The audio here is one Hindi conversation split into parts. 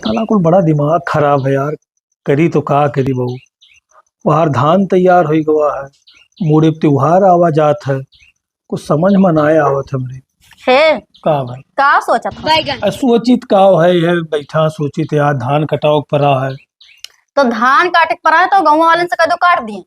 साला को बड़ा दिमाग खराब है यार। करी तो का करी बहू। बाहर धान तैयार हो गवा है, मुड़े त्योहार आवा जात है, कुछ समझ में ना आवत हमरे। हे का भाई का सोचत हो? सोचित का है बैठा सोचित यार धान कटाव पड़ा है। तो धान काटे के पड़ा है तो गाँव वाले से कदो काट दिए।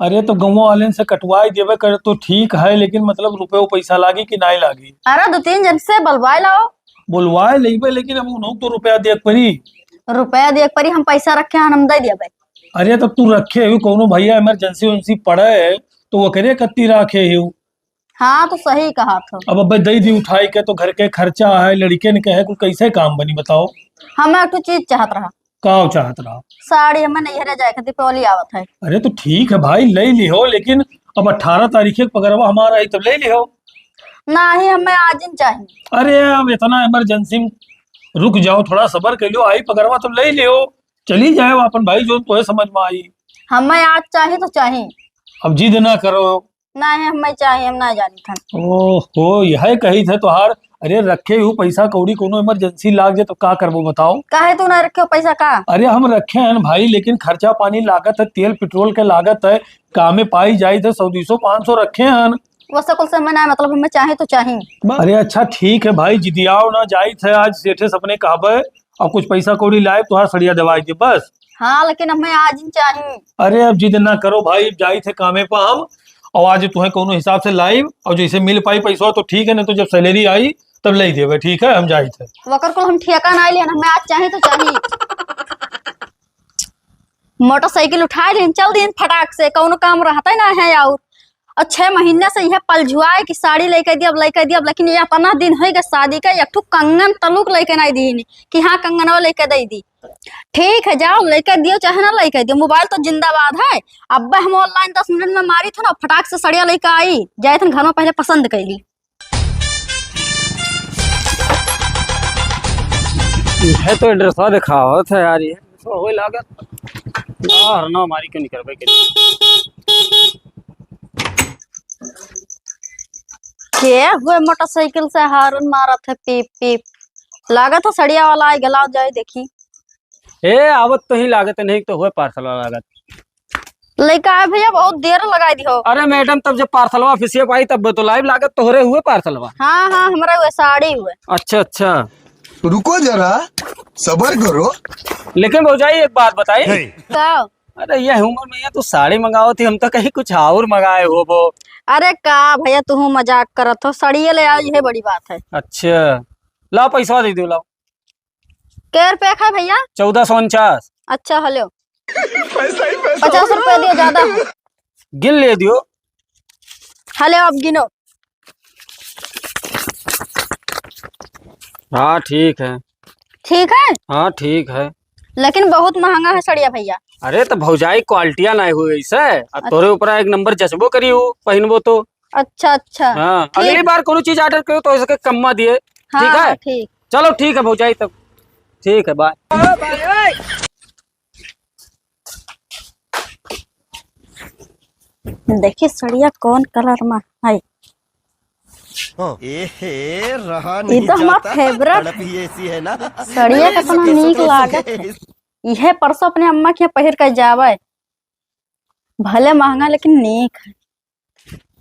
अरे तो गाँव वाले से कटवाई देवे करे तो ठीक है, लेकिन मतलब रुपये पैसा लागी कि नहीं लागी। अरे 2-3 जन से बलवाए लाओ। बोलवाए लेबे लेकिन अब उन्हों तो रुपया दे पड़ी। रुपया दे परी हम पैसा रखे हैं हम दे दिया। अरे तो तू रखे हो कोनो भैया इमरजेंसी उनसी पड़े तो वो करे कत्ती रखे हो। हाँ तो सही कहा था। अब दई दी उठाई के तो घर के खर्चा है, लड़के ने कहे कुल कैसे काम बनी बताओ। हमें एक चीज चाहत रहा। का चाहत रहा? साड़ी हमें नहीं रह जाए दीपावली आवत है। अरे तो ठीक है भाई ले लिहो, लेकिन अब 18 तारीख के पगरवा हमारा है तब ले लिहो। ना ही हमें आज ही चाहिए। अरे अब इतना इमरजेंसी में रुक जाओ, थोड़ा सबर कर लो, आई पगरवा तब ले लिहो, चली जाए अपन भाई जो तो समझ में आई। हमें आज चाहिए तो चाहिए। अब जिद ना करो। ना ही हमें चाहिए, हम ना जानी था। ओहो यह कही थे तुहार। अरे रखे हूँ पैसा कौड़ी कोनो इमरजेंसी लाग जाए तो का करबो बताओ। काहे तू ना रखे हो पैसा का? अरे हम रखे हैं भाई, लेकिन खर्चा पानी लागत है, तेल पेट्रोल के लागत है, कामे पाई जाई थे 100-200-500 रखे हैं। वो सकल से मैं ना मतलब हमें चाहिए तो चाहिए। अरे अच्छा ठीक है भाई, जिदियाओ ना जाई थे आज सेठे सपने कहबे और कुछ पैसा कौड़ी लाए तुहार सड़िया दवाई दे बस। हाँ लेकिन हमें आज ही चाहिए। अरे अब जिद ना करो भाई, जाई थे कामे पर हम, और आज तुम्हें कोनो हिसाब से लाई और जैसे मिल पाई पैसा तो ठीक है, नहीं तो जब सैलरी आई तब ले देवे, ठीक है हम जाई थे। वकर को हम ठेका ना लिया, हमें आज चाहिए तो चाहिए। मोटरसाइकिल उठाए लेन चल दिन फटाक से, कौनो काम रहता है ना है और 6 महीने से यह पलझुआए कि साड़ी लेके दियब लेकिन ये इतना दिन हो गए शादी का, एक ठो कंगन तलुक लेके नहीं दी कि हाँ कंगनवा लेके दे दी। ठीक है जाओ लेके दियो चाहे ना लेके दियो, मोबाइल तो जिंदाबाद है। अब हम ऑनलाइन 10 मिनट में मारी थे ना, फटाक से सड़िया लेके आई जाए थे घर में, पहले पसंद कैली। है तो एड्रेसवा दिखावत है यार, ये होई लागत यार ना हमारी क्यों नहीं करबे के हुए मोटरसाइकिल से हारन मारत है पीप पीप, लागत है सड़िया वाला आई गला जाए देखी। ए आवत तो ही लागत नहीं तो हुए पार्सल वाला लागत लेके आए भैया, बहुत देर लगाई दी हो। अरे मैडम तब जब पार्सलवा ऑफिसिया पाई तब तो लाइव लागत तो हो रहे हुए पार्सलवा। हाँ हाँ हमारा हुए साड़ी हुए। अच्छा अच्छा रुको जरा सबर करो। लेकिन भौजाई एक बात बताई। का? अरे यह उम्र में ये तो साड़ी मंगाओ थी, हम तो कहीं कुछ और मंगाए हो वो। अरे का भैया तू मजाक करत हो, सड़िये ले आओ यही बड़ी बात है। अच्छा लाओ पैसा दे दो लाओ। क्या रुपया है भैया? 1449। अच्छा हेलो 50 रुपया दियो ज्यादा है। गिन ले दियो। हेलो अब गिनो। हाँ ठीक है। ठीक है हाँ ठीक है, लेकिन बहुत महंगा है सड़िया भैया। अरे तो भौजाई क्वालिटिया नहीं हुई ऐसे, तोरे ऊपर एक नंबर जचबो करी हो पहनबो तो। अच्छा अच्छा हाँ अगली बार कोनो चीज ऑर्डर करो तो इसके कम में दिए। हाँ, ठीक है ठीक। चलो ठीक है भौजाई तब ठीक है बाय। देखिए सड़िया कौन कलर में है। रहा ये तो हमारा फेवरेट ऐसी है ना। सड़िया कितना नीक लागत है। यह परसों अपने अम्मा के पहिर कर जावे, भले महंगा लेकिन नीक है।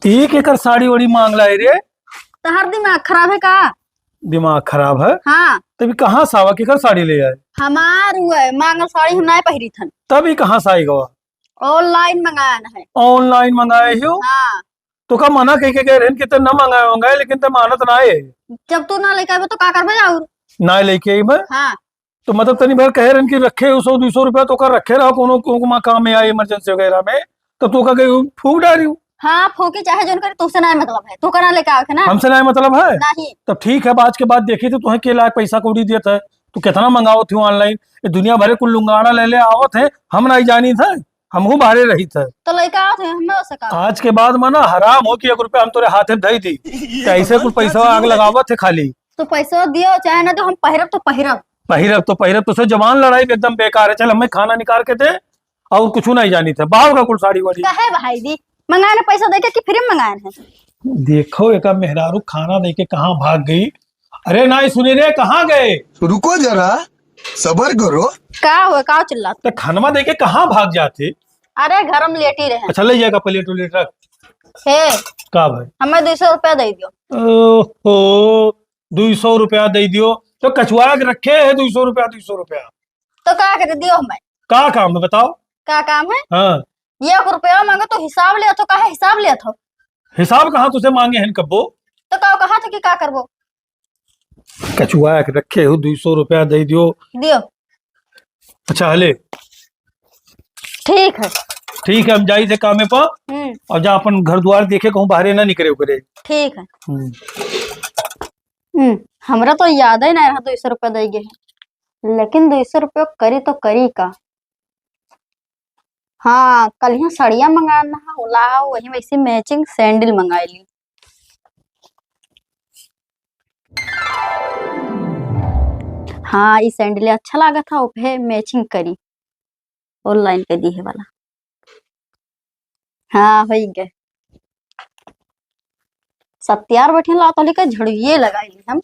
ठीक है कर साड़ी वड़ी मांग लाई रे। तहर दिमाग खराब है का? दिमाग खराब है? हाँ तभी कहाँ से आवा केकर साड़ी ले आए? हमार हुए मांगल साड़ी हम नहीं पहिरी थन, तभी कहाँ से आई गवा? ऑनलाइन मंगाया है। ऑनलाइन मंगाए हो? हाँ तो का मना कह के गए रहन कि ते न मंगाए लेकिन ते मानत ना है। जब तू ना लेके आवे तो का करबे और? ना लेके आई मैं हाँ तो मतलब तनी भर कह रहन कि रखे 100-200 रुपया तो का रखे रहा कोनो काम में आए इमरजेंसी वगैरह में, तो तू का फूक डाली हूँ। हाँ फोकी चाहे जोन करे, तुझसे ना मतलब है, तू करा लेके आवे ना। हमसे ना मतलब है नहीं तब ठीक है। आज के बाद देखी तो तुम्हें के लायक पैसा कौड़ी देता है, तू कितना मंगाओ थी ऑनलाइन, ये दुनिया भरे कुल लुंगाड़ा ले ले आवत है, हम नहीं जानी था, हमहू बाहरे रही थे। तो लेके आओ थे हमें उसे का। आज के बाद माना हराम हो कि 1 रुपया हम तोरे हाथे धई दी, कैसे कुछ पैसा आग लगावत है खाली। तो पैसा दियो चाहे ना, तो हम पहिरब तो पहिरब। पहिरब तो जवान लड़ाई एकदम बेकार है। चल हमें खाना निकाल के दे और कुछ नहीं जानी थे, बाहर का कुल साड़ी वाड़ी कहे भाई दी मंगाने पैसा देके कि फ्री मंगाए है? देखो एक मेहरारू खाना दे के कहाँ भाग गई। अरे नहीं सुने रे, कहाँ गए? रुको जरा सबर करो। का हुआ का चिल्लात? तो खनवा देके कहाँ भाग जाते? अरे घर में लेटी रहे। अच्छा ले जाएगा प्लेट उलेट रख। हे का भाई? हमें 200 रुपया दे दियो। ओहो 200 रुपया दे दियो तो कछुआ के रखे है 200 रुपया 200 रुपया। तो का कर दियो हमें? का काम है बताओ? का काम है? हाँ 1 रुपया मांगे तो हिसाब ले तो का है हिसाब ले तो हिसाब कहाँ तुझे मांगे हैं कब्बो? का कहा था कि का करबो? कछुआ के रखे हो 200 रुपया दे दियो। दियो। अच्छा हले ठीक है। ठीक है हम जाई थे कामे पर और जा अपन घर द्वार देखे कहूँ बाहरे ना निकले करे। ठीक है। हमरा तो याद ही नहीं रहा 200 रुपया देगे है, लेकिन 200 रुपया करी तो करी का। हाँ कल यहाँ साड़ियाँ मंगाना है उला वही वैसे मैचिंग सैंडल मंगाई ली। हाँ ये सैंडल अच्छा लगा था उसे मैचिंग करी ऑनलाइन के दी है वाला। हाँ हो गए सत्यार बैठे ला तो लेकर झड़िए लगाई ली हम।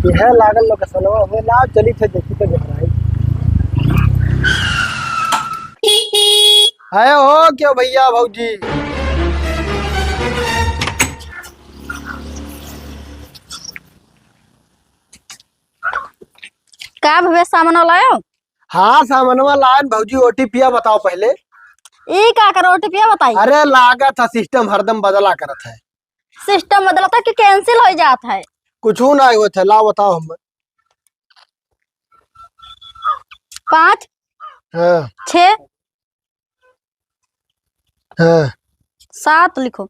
यह लागल लोकेशनवा हमें ना चली थे देखी तो गहराई है हो क्यों भैया भौजी। का भवे सामान लायो? हाँ सामानवा लाइन भौजी ओटीपी बताओ पहले। ई का करो ओटीपी बताई। अरे लागत है सिस्टम हरदम बदला करत है। सिस्टम बदलता कि कैंसिल हो जाता है? कुछ ना हुआ थे ला बताओ हम। 5 हाँ 6 हाँ 7 लिखो।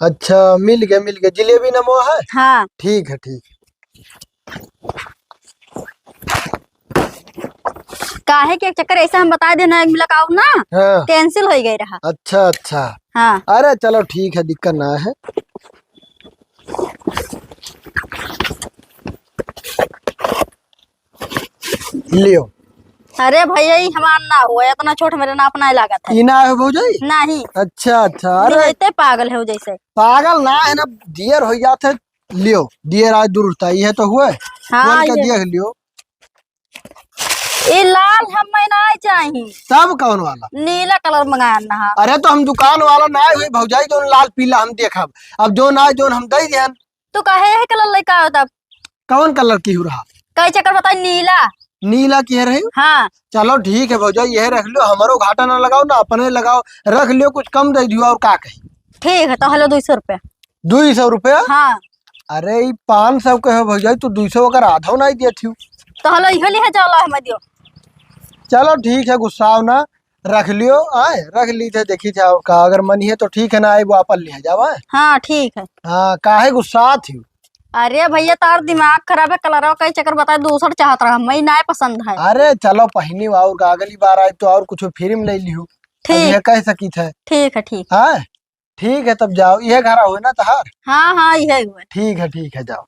अच्छा मिल गया जिलेबी नमो है। हाँ ठीक है ठीक है। काहे के एक चक्कर ऐसा हम बता देना मुलाकात ना हाँ कैंसिल हो गई रहा। अच्छा अच्छा हाँ अरे चलो ठीक है दिक्कत ना है। लियो। अरे भैया ही हमार ना हुआ इतना छोट मेरे ना अपना लागत है। ई ना है भौजी। नहीं अच्छा अच्छा अरे इतने पागल है जैसे। पागल ना है ना दियर हो जाते लियो दियर आज दुरुस्त आई है तो हुआ हाँ का ये दिया लियो। ये लाल हमें ना चाहिए सब कौन वाला? नीला कलर मंगाना है। अरे तो हम दुकान वाला ना हुई भौजाई जो लाल पीला हम देखब अब जो ना जो हम दे दिहन। तो कहे है कलर लेकर आओ तब कौन कलर की हो रहा? कई चक्कर बताई नीला। नीला की है रही। हाँ चलो ठीक है भौजाई यह रख लो हमारो घाटा ना लगाओ ना अपने लगाओ रख लियो कुछ कम दे दियो और का कही। ठीक है तो हेलो 200 रुपया। 200 रुपया? हाँ अरे 500 के है भौजाई तू 200 अगर आधा नहीं दिया थी। तो हेलो इहो लिया चलो हमें दियो। चलो ठीक है गुस्सा ना रख लियो आए रख ली थे देखी थे का अगर मन है तो ठीक है ना आए वापस ले जाओ। हाँ ठीक है। हाँ काहे गुस्सा थी? अरे भैया तार दिमाग खराब है कलर कई चक्कर बताए दूसरा चाहत रहा मैं ना पसंद है। अरे चलो पहनी और अगली बार आए तो और कुछ फिल्म ले लियो। ठीक ये कह सकी थे। ठीक है ठीक। हाँ ठीक है तब जाओ यह घर हुए ना तहार। हाँ हाँ यही हुआ। ठीक है जाओ।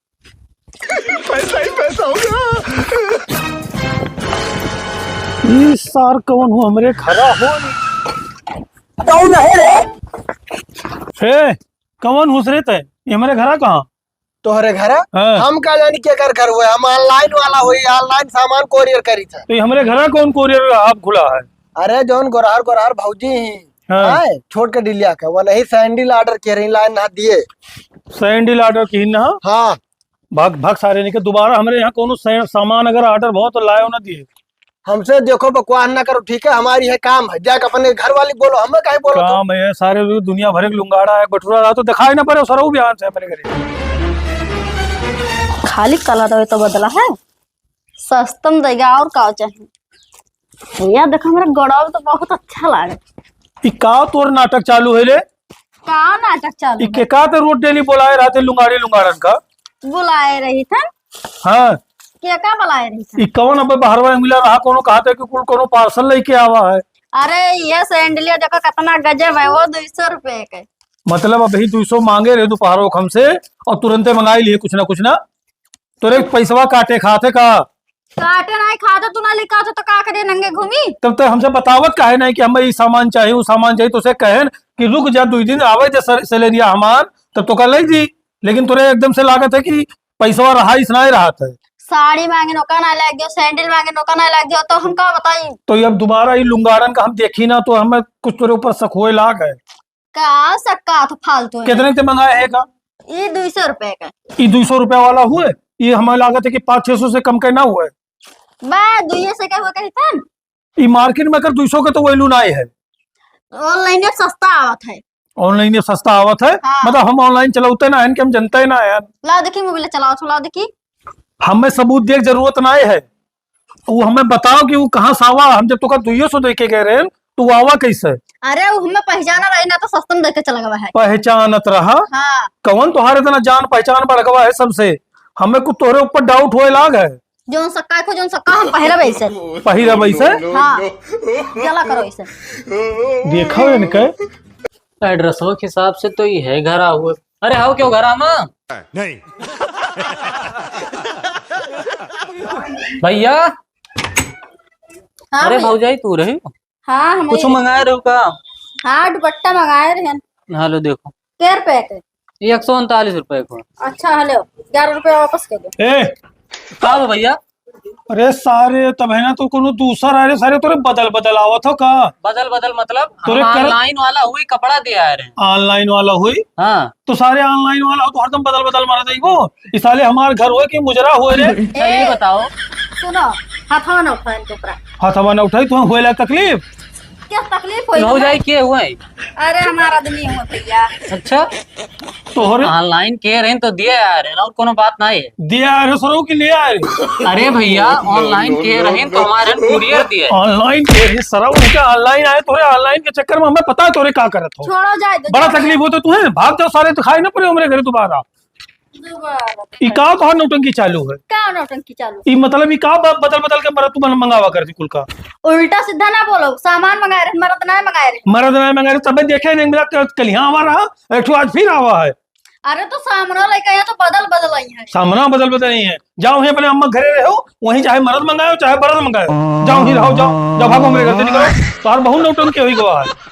पैसा ही पैसा होगा। ये सार कौन हो हमरे खरा हो हे कौन हुसरे थे ये हमारे घरा कहाँ? तोहरे घर हाँ। हम का जानी के घर हुए हम ऑनलाइन वाला हुई ऑनलाइन सामान कोरियर करी थे। तो ये हमारे घरा कौन कोरियर आप खुला है? अरे जौन गोरहर भौजी ही हाँ। आए छोड़ के डिलिया का वो नहीं सैंडल ऑर्डर किए रही लाइन ना दिए। सैंडल ऑर्डर की ना हाँ भाग भाग सारे नहीं के दोबारा हमारे यहाँ कोनो सामान अगर ऑर्डर हो तो लायो ना दिए। हमसे देखो बकवास ना करो ठीक है हमारी है काम है जाके अपने घर वाली बोलो हमें कहीं बोलो तो। काम है सारे दुनिया भर के लुंगाड़ा है बटुरा रहा तो दिखाई ना पड़े सरऊ बयान से मेरे घरे। खाली कलर तो बदला है सस्तम देगा और का चाहिए भैया देखो मेरा गड़ाव तो बहुत अच्छा लगा। ई का तोर नाटक चालू है ले? का नाटक चालू ई के का ते रोड डेली बोलाए रहते लुंगाड़ी लुंगाड़न का? बुलाए रही था हाँ क्या का बुलाए रही था? ई कौन अब बाहरवा मिला रहा कोनो कहते कि कुल कोनो पार्सल लेके आवा है। अरे ये सैंडलिया देखो कितना गजब है वो 200 रुपए के। मतलब अभी 200 मांगे रहे दोपहरों हमसे और तुरंते मंगाई लिए कुछ ना तोरे पैसवा काटे खाते का काटे नहीं खाता तू ना लिखा तो का करे नंगे घूमी। तब तक हमसे बतावत काहे नहीं कि हमें ये सामान चाहिए वो सामान चाहिए तो उसे कहन कि रुक जा 2 दिन आवे जे सैलरिया हमार तब तो कर ली थी लेकिन तुरे एकदम से लागत है कि पैसा रहा इसना ही रहा था। साड़ी मांगे नौका ना लग जाओ, सैंडल मांगे नौका ना लग जाओ, तो हम का बताई। तो ये अब दोबारा ये लुंगारन का हम देखी ना तो हमें कुछ तेरे ऊपर शक होए लाग है। का सक्का तो फालतू है। कितने के मंगाए है का? ये 200 रुपए का। ये 200 रुपया वाला हुए? ये हमें लागत है कि 500-600 से कम के ना हुए। बा 200 से क्या हुआ कही था? ये मार्केट में अगर 200 के तो वही लुनाए है। ऑनलाइन सस्ता आवत है। ऑनलाइन ये सस्ता आवत है। हाँ। मतलब हम ऑनलाइन चलाते ना है कि हम जनते ही ना है। लाओ देखी मोबाइल चलाओ, थोड़ा देखी। हमें सबूत देख जरूरत ना है। वो हमें बताओ कि वो कहाँ से आवा। हम जब तो 200 देके गए रहे तो वो आवा कैसे? अरे वो हमें पहचाना रही ना तो सस्ता में देके चला गया है। पहचानत रहा? हाँ। कौन तुम्हारे इतना जान पहचान बढ़ गवा है सबसे? हमें कुछ तोरे ऊपर डाउट होए लाग है। जोन सक्का हम पहिरा वैसे। पहिरा वैसे? हाँ। चला करो ऐसे। देखा है इनके एड्रेसों के हिसाब से तो ये है घरा हुआ। अरे आओ क्यों घरा माँ? नहीं। भैया। हाँ अरे भैया। भौजाई तू रही हो? हाँ हम कुछ मंगाए रहो का? हाँ दुपट्टा मंगाए रहे। हेलो देखो क्या रुपए के? ये 139 रुपए को। अच्छा हेलो 11 रुपए वापस कर दो। ए का हो भैया? अरे सारे तब है ना तो कोनो दूसरा अरे सारे तोरे बदल आवत हो का? बदल मतलब तोरे हम कर- ऑनलाइन वाला हुई कपड़ा दिया है रे। ऑनलाइन वाला हुई हाँ तो सारे ऑनलाइन वाला हो तो हरदम बदल मारा देगो। इस साले हमारे घर हुए कि मुजरा हुए रे। अच्छा ये बताओ सुनो हाथवा न उठाए इनके ऊपर। हाथवा ना उठाई तो हुए ला तकलीफ। क्या तकलीफ हुई? भौजाई के हुए? अरे हमारा आदमी हुआ भैया। अच्छा तोहरे ऑनलाइन के रहे तो दिया यार है ना और कोनो बात नहीं है। दिया अरे सरो की ले आए रे। अरे भैया ऑनलाइन के रहे तो हमारे कुरियर दिए। ऑनलाइन के रे सरा उनके ऑनलाइन आए तोरे ऑनलाइन के चक्कर में हमें पता है तोरे का करत हो। छोड़ो जाए दो। बड़ा तकलीफ होता तुम्हें। भाग जाओ सारे दिखाई ना पड़े हमारे घर दोबारा। ई का तो नौटंकी चालू है। क्या नौटंकी चालू? ई मतलब ई का बदल के मरद तू मंगावा करती कुल का। उल्टा सीधा ना बोलो। सामान मंगाए रहे मरद ना मंगाए रहे। मरद ना मंगा रहे तब देखे नहीं मेरा कल यहाँ आवा रहा एक ठो आज फिर आवा है। अरे तो सामना लेके आया तो बदल आई है। सामना बदल नहीं है। जाओ वहीं अपने अम्मा घरे रहो वहीं चाहे मरद मंगाओ चाहे बरद मंगाओ। जाओ ही रहो जाओ जाओ भागो मेरे घर से निकलो। तो हर बहुत नौटंकी हुई गवा है।